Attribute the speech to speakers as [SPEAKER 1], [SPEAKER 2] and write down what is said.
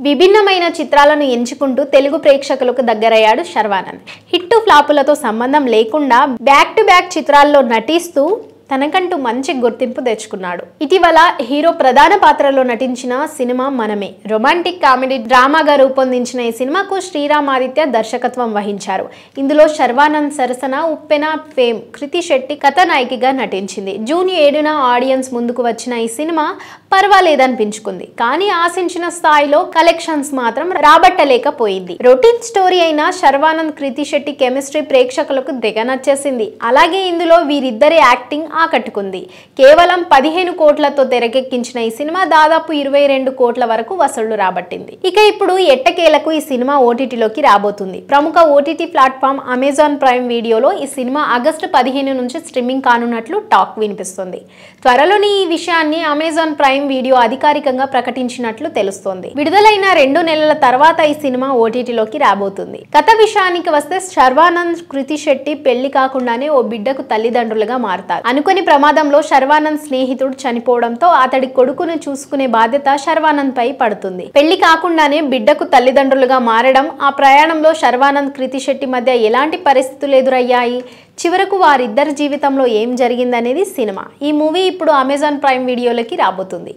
[SPEAKER 1] విభిన్నమైన చిత్రాలను ఎంచుకుంటూ తెలుగు ప్రేక్షకులకు దగ్గరయ్యాడు శర్వానంద్. హిట్టు ఫ్లాపులతో సంబంధం లేకుండా బ్యాక్ టు బ్యాక్ చిత్రాల్లో నటిస్తూ తనకంటూ మంచి గుర్తింపు తెచ్చుకున్నాడు. ఇటీవల హీరో ప్రధాన పాత్రలో నటించిన సినిమా మనమే. రొమాంటిక్ కామెడీ డ్రామాగా రూపొందించిన ఈ సినిమాకు శ్రీరామ్ ఆదిత్య దర్శకత్వం వహించారు. ఇందులో శర్వానంద్ సరసన ఉప్పెన ఫేమ్ కృతి శెట్టి కథానాయికగా నటించింది. జూన్ 7న ఆడియన్స్ ముందుకు వచ్చిన ఈ సినిమా పర్వాలేదనిపించుకుంది. కానీ ఆశించిన స్థాయిలో కలెక్షన్స్ మాత్రం రాబట్టలేకపోయింది. రొటీన్ స్టోరీ అయిన శర్వానంద్ కృతి శెట్టి కెమిస్ట్రీ ప్రేక్షకులకు తెగ నచ్చేసింది. అలాగే ఇందులో వీరిద్దరి యాక్టింగ్ ఆకట్టుకుంది. కేవలం 15 కోట్లతో తెరకెక్కించిన ఈ సినిమా దాదాపు 22 కోట్ల వరకు వసూళ్లు రాబట్టింది. ఇక ఇప్పుడు ఎట్టకేలకు ఈ సినిమా ఓటీటీలోకి రాబోతుంది. ప్రముఖ ఓటీటీ ప్లాట్ఫామ్ అమెజాన్ ప్రైమ్ వీడియోలో ఈ సినిమా ఆగస్టు 15 నుంచి స్ట్రీమింగ్ కానున్నట్లు టాక్ వినిపిస్తుంది. త్వరలోని ఈ విషయాన్ని అమెజాన్ ప్రైమ్ వీడియో అధికారికంగా ప్రకటించినట్లు తెలుస్తోంది. విడుదలైన 2 నెలల తర్వాత ఈ సినిమా ఓటీటీలోకి రాబోతుంది. కథ విషయానికి వస్తే శర్వానంద్ కృతి శెట్టి పెళ్లి కాకుండానే ఓ బిడ్డకు తల్లిదండ్రులుగా మారతారు. అనుకోని ప్రమాదంలో శర్వానంద్ స్నేహితుడు చనిపోవడంతో అతడి కొడుకును చూసుకునే బాధ్యత శర్వానంద్ పై పడుతుంది. పెళ్లి కాకుండానే బిడ్డకు తల్లిదండ్రులుగా మారడం, ఆ ప్రయాణంలో శర్వానంద్ కృతి శెట్టి మధ్య ఎలాంటి పరిస్థితులు ఎదురయ్యాయి, చివరకు వారిద్దరి జీవితంలో ఏం జరిగిందనేది సినిమా. ఈ మూవీ ఇప్పుడు అమెజాన్ ప్రైమ్ వీడియోలకి రాబోతుంది.